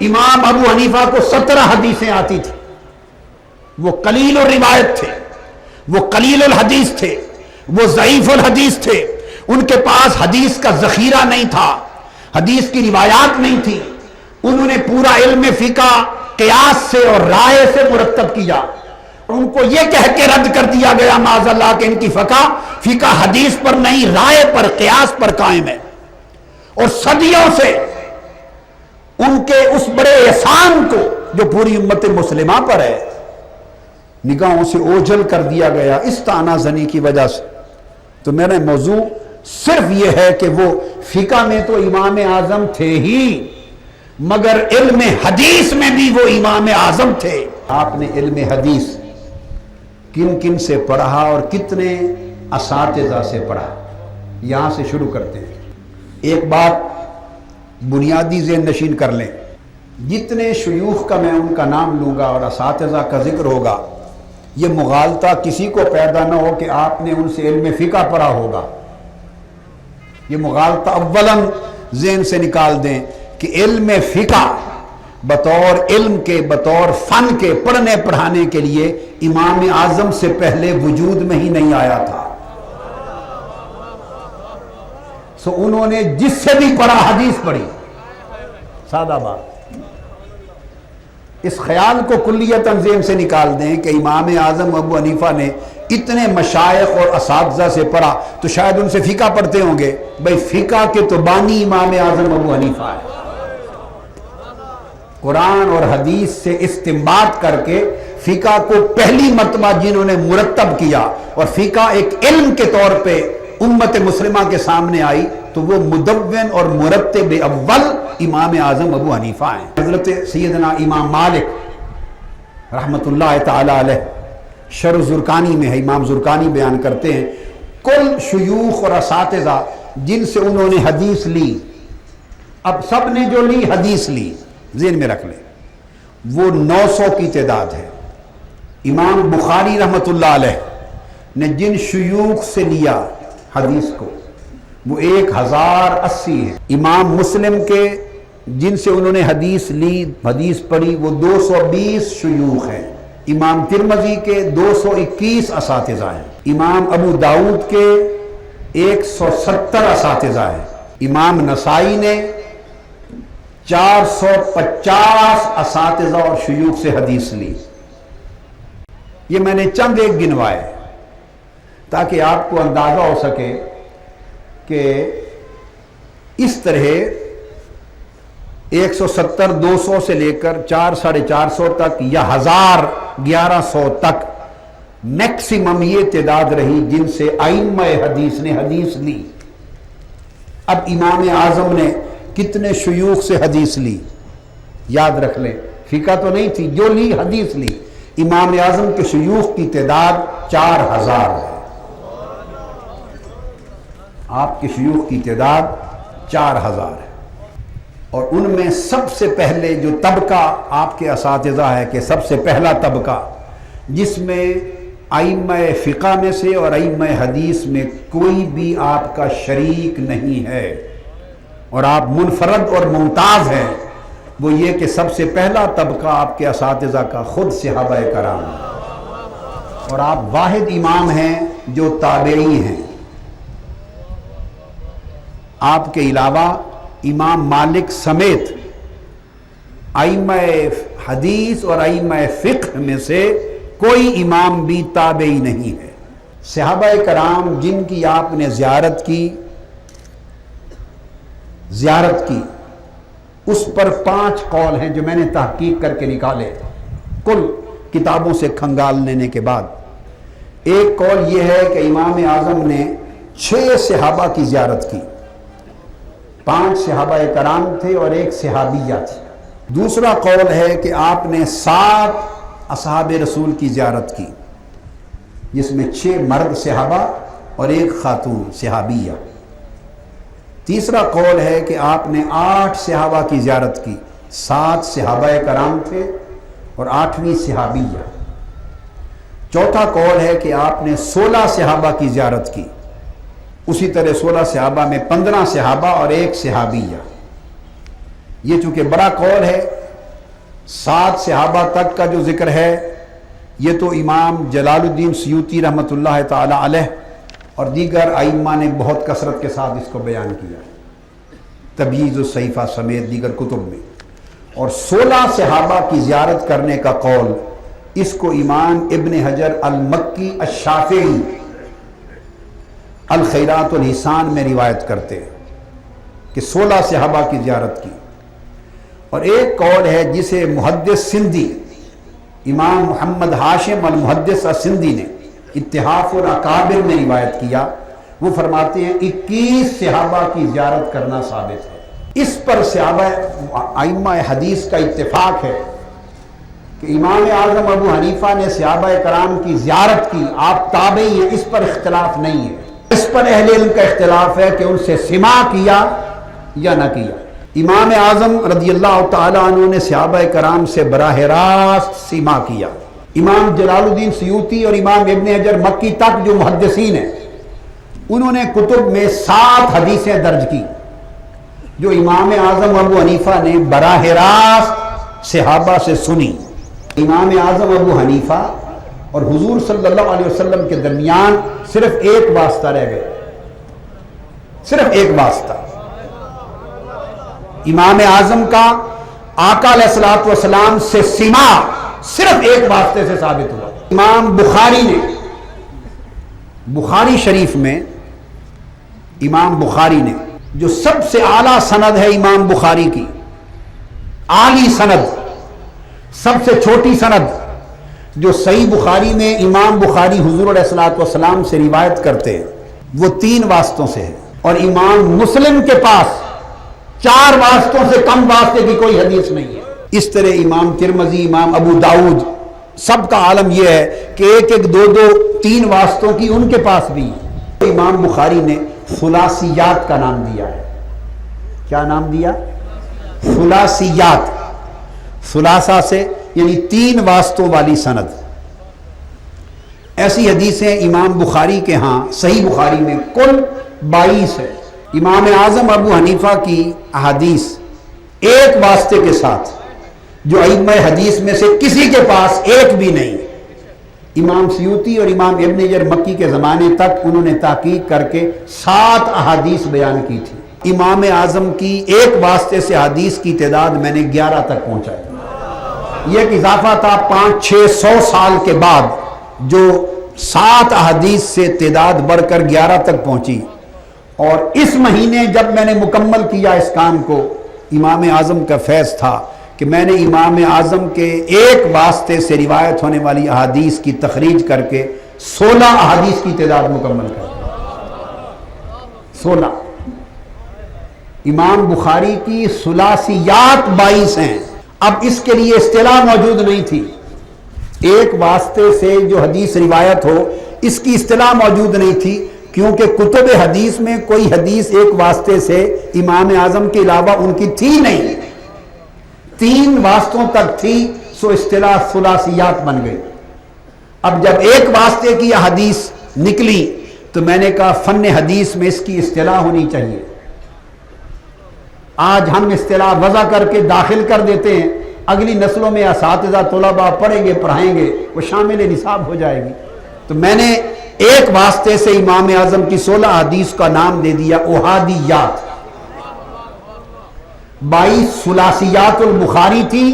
امام ابو حنیفہ کو 17 حدیثیں آتی تھی، وہ قلیل الروایت تھے، وہ قلیل الحدیث تھے، وہ ضعیف الحدیث تھے، ان کے پاس حدیث کا ذخیرہ نہیں تھا، حدیث کی روایات نہیں تھی، انہوں نے پورا علم فقہ قیاس سے اور رائے سے مرتب کیا، ان کو یہ کہہ کے رد کر دیا گیا معاذ اللہ کہ ان کی فقہ حدیث پر نہیں رائے پر قیاس پر قائم ہے، اور صدیوں سے ان کے اس بڑے احسان کو جو پوری امت مسلمہ پر ہے نگاہوں سے اوجھل کر دیا گیا اس طعنہ زنی کی وجہ سے۔ تو میرا موضوع صرف یہ ہے کہ وہ فقہ میں تو امام اعظم تھے ہی، مگر علم حدیث میں بھی وہ امام اعظم تھے۔ آپ نے علم حدیث کن کن سے پڑھا اور کتنے اساتذہ سے پڑھا؟ یہاں سے شروع کرتے ہیں۔ ایک بات بنیادی ذہن نشین کر لیں، جتنے شیوخ کا میں ان کا نام لوں گا اور اساتذہ کا ذکر ہوگا، یہ مغالطہ کسی کو پیدا نہ ہو کہ آپ نے ان سے علم فقہ پڑھا ہوگا۔ یہ مغالطہ اولاً ذہن سے نکال دیں کہ علم فقہ بطور علم کے، بطور فن کے پڑھنے پڑھانے کے لیے امام اعظم سے پہلے وجود میں ہی نہیں آیا تھا۔ سو انہوں نے جس سے بھی پڑھا حدیث پڑھی، سادہ بات۔ اس خیال کو کلیتاً ذہن سے نکال دیں کہ امام اعظم ابو حنیفہ نے اتنے مشائخ اور اساتذہ سے پڑھا تو شاید ان سے فقہ پڑھتے ہوں گے۔ بھئی فقہ کے تو بانی امام اعظم ابو حنیفہ ہے۔ قرآن اور حدیث سے استنباط کر کے فقہ کو پہلی مرتبہ جنہوں نے مرتب کیا اور فقہ ایک علم کے طور پہ امت مسلمہ کے سامنے آئی تو وہ مدون اور مرتب اول امام اعظم ابو حنیفہ ہیں۔ حضرت سیدنا امام مالک رحمت اللہ تعالی علیہ شرح زرقانی میں ہے، امام زرقانی بیان کرتے ہیں کل شیوخ اور اساتذہ جن سے انہوں نے حدیث لی، اب سب نے جو لی حدیث لی، ذہن میں رکھ لیں، وہ 900 کی تعداد ہے۔ امام بخاری رحمت اللہ علیہ نے جن شیوخ سے لیا حدیث کو وہ 1080 ہے۔ امام مسلم کے جن سے انہوں نے حدیث لی، حدیث پڑھی، وہ 220 شیوخ ہیں۔ امام ترمذی کے 221 اساتذہ ہیں۔ امام ابو داؤد کے 170 اساتذہ ہیں۔ امام نسائی نے 450 اساتذہ اور شیوخ سے حدیث لی۔ یہ میں نے چند ایک گنوائے تاکہ آپ کو اندازہ ہو سکے کہ اس طرح 170 200 سے لے کر 400 450 تک یا 1000 1100 تک میکسیمم یہ تعداد رہی جن سے ائمہ حدیث نے حدیث لی۔ اب امام اعظم نے کتنے شیوخ سے حدیث لی یاد رکھ لیں، فقہ تو نہیں تھی، جو لی حدیث لی۔ امام اعظم کے شیوخ کی تعداد 4000 ہے، آپ کے شیوخ کی تعداد 4000 ہے، اور ان میں سب سے پہلے جو طبقہ آپ کے اساتذہ ہے کہ سب سے پہلا طبقہ جس میں ائمہ فقہ میں سے اور ائمہ حدیث میں کوئی بھی آپ کا شریک نہیں ہے اور آپ منفرد اور ممتاز ہیں، وہ یہ کہ سب سے پہلا طبقہ آپ کے اساتذہ کا خود صحابہ کرام ہیں، اور آپ واحد امام ہیں جو تابعی ہیں۔ آپ کے علاوہ امام مالک سمیت ائمہ حدیث اور ائمہ فقہ میں سے کوئی امام بھی تابعی نہیں ہے۔ صحابہ کرام جن کی آپ نے زیارت کی اس پر 5 قول ہیں جو میں نے تحقیق کر کے نکالے کل کتابوں سے کھنگال لینے کے بعد۔ ایک قول یہ ہے کہ امام اعظم نے 6 صحابہ کی زیارت کی، 5 صحابہ کرام تھے اور 1 صحابیہ تھی۔ دوسرا قول ہے کہ آپ نے 7 اصحاب رسول کی زیارت کی جس میں 6 مرد صحابہ اور 1 خاتون صحابیہ۔ تیسرا قول ہے کہ آپ نے 8 صحابہ کی زیارت کی، 7 صحابہ کرام تھے اور 8ویں صحابیہ۔ چوتھا قول ہے کہ آپ نے 16 صحابہ کی زیارت کی، اسی طرح 16 صحابہ میں 15 صحابہ اور 1 صحابیہ۔ یہ چونکہ بڑا قول ہے 7 صحابہ تک کا جو ذکر ہے یہ تو امام جلال الدین سیوطی رحمۃ اللہ تعالی علیہ اور دیگر ائمہ نے بہت کثرت کے ساتھ اس کو بیان کیا، تبییض الصحیفہ سمیت دیگر کتب میں۔ اور 16 صحابہ کی زیارت کرنے کا قول اس کو امام ابن حجر المکی الشافعی الخیرات الحسان میں روایت کرتے ہیں کہ 16 صحابہ کی زیارت کی۔ اور ایک قول ہے جسے محدث سندھی امام محمد ہاشم المحدث السندھی نے اتحاف الاکابر میں روایت کیا، وہ فرماتے ہیں 21 صحابہ کی زیارت کرنا ثابت ہے۔ اس پر صحابہ ائمہ حدیث کا اتفاق ہے کہ امام اعظم ابو حنیفہ نے صحابہ کرام کی زیارت کی، آپ تابعی ہیں، اس پر اختلاف نہیں ہے۔ اس پر اہل علم کا اختلاف ہے کہ ان سے سماع کیا یا نہ کیا۔ امام اعظم رضی اللہ تعالیٰ عنہ نے صحابہ کرام سے براہ راست سماع کیا۔ امام جلال الدین سیوطی اور امام ابن حجر مکی تک جو محدثین ہیں انہوں نے کتب میں 7 حدیثیں درج کی جو امام اعظم ابو حنیفہ نے براہ راست صحابہ سے سنی۔ امام اعظم ابو حنیفہ اور حضور صلی اللہ علیہ وسلم کے درمیان صرف ایک واسطہ رہ گئے، صرف ایک واسطہ۔ امام اعظم کا آقا علیہ الصلوۃ والسلام سے سماع صرف ایک واسطے سے ثابت ہوا۔ امام بخاری نے بخاری شریف میں امام بخاری نے جو سب سے اعلیٰ سند ہے امام بخاری کی، اعلی سند، سب سے چھوٹی سند جو صحیح بخاری میں امام بخاری حضور علیہ الصلوۃ والسلام سے روایت کرتے ہیں وہ 3 واسطوں سے ہے، اور امام مسلم کے پاس 4 واسطوں سے کم واسطے کی کوئی حدیث نہیں ہے۔ اس طرح امام ترمذی، امام ابو داؤد، سب کا عالم یہ ہے کہ 1 2 3 واسطوں کی ان کے پاس بھی ہے۔ امام بخاری نے خلاصیات کا نام دیا ہے۔ کیا نام دیا؟ خلاصیات، خلاصہ سے یعنی 3 واسطوں والی سند۔ ایسی حدیثیں امام بخاری کے ہاں صحیح بخاری میں کل 22 ہے۔ امام اعظم ابو حنیفہ کی احادیث ایک واسطے کے ساتھ جو ائمہ حدیث میں سے کسی کے پاس ایک بھی نہیں۔ امام سیوطی اور امام ابن حجر مکی کے زمانے تک انہوں نے تحقیق کر کے 7 احادیث بیان کی تھی۔ امام اعظم کی ایک واسطے سے حدیث کی تعداد میں نے 11 تک پہنچائی۔ یہ ایک اضافہ تھا 500-600 سال کے بعد جو 7 احادیث سے تعداد بڑھ کر 11 تک پہنچی۔ اور اس مہینے جب میں نے مکمل کیا اس کام کو، امام اعظم کا فیض تھا کہ میں نے امام اعظم کے ایک واسطے سے روایت ہونے والی احادیث کی تخریج کر کے 16 احادیث کی تعداد مکمل کر دی۔ 16۔ امام بخاری کی ثلاثیات 22 ہیں۔ اب اس کے لیے اصطلاح موجود نہیں تھی، ایک واسطے سے جو حدیث روایت ہو اس کی اصطلاح موجود نہیں تھی، کیونکہ کتب حدیث میں کوئی حدیث ایک واسطے سے امام اعظم کے علاوہ ان کی تھی نہیں، 3 واسطوں تک تھی، سو اصطلاح ثلاثیات بن گئی۔ اب جب ایک واسطے کی حدیث نکلی تو میں نے کہا فن حدیث میں اس کی اصطلاح ہونی چاہیے۔ آج ہم اصطلاح وضع کر کے داخل کر دیتے ہیں، اگلی نسلوں میں اساتذہ طلباء پڑھیں گے پڑھائیں گے، وہ شامل نصاب ہو جائے گی۔ تو میں نے ایک واسطے سے امام اعظم کی 16 حدیث کا نام دے دیا احادیات۔ 22 ثلاثیات البخاری تھی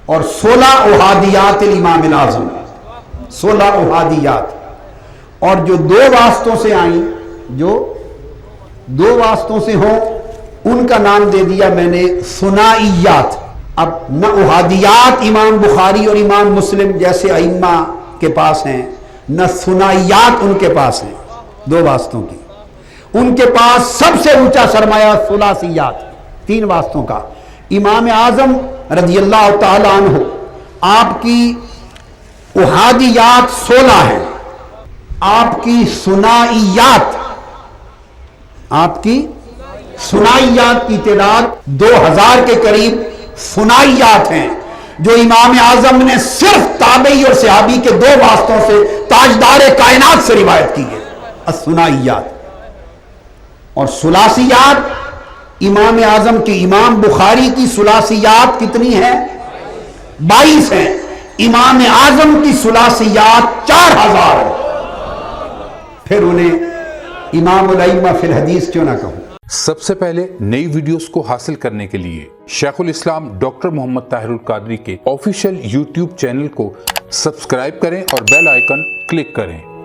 اور 16 احادیات الامام الاعظم، 16 احادیات۔ اور جو 2 واسطوں سے آئیں، جو 2 واسطوں سے ہوں ان کا نام دے دیا میں نے ثنائیات۔ اب نہ احادیات امام بخاری اور امام مسلم جیسے ائمہ کے پاس ہیں، نہ ثنائیات ان کے پاس ہیں 2 واسطوں کی۔ ان کے پاس سب سے اونچا سرمایہ ثلاثیات، 3 واسطوں کا۔ امام اعظم رضی اللہ تعالی عنہ آپ کی احادیات 16 ہیں، آپ کی ثنائیات کی تعداد 2000 کے قریب ثنائیات ہیں جو امام اعظم نے صرف تابعی اور صحابی کے 2 واسطوں سے تاجدار کائنات سے روایت کی ہے، الثنائیات۔ اور ثلاثیات امام اعظم کی، امام بخاری کی ثلاثیات کتنی ہیں؟ 22 ہیں. امام اعظم کی ثلاثیات 4000 ہیں. پھر انہیں امام الائمہ فی الحدیث کیوں نہ کہوں؟ سب سے پہلے نئی ویڈیوز کو حاصل کرنے کے لیے شیخ الاسلام ڈاکٹر محمد طاہر القادری کے آفیشیل یوٹیوب چینل کو سبسکرائب کریں اور بیل آئیکن کلک کریں.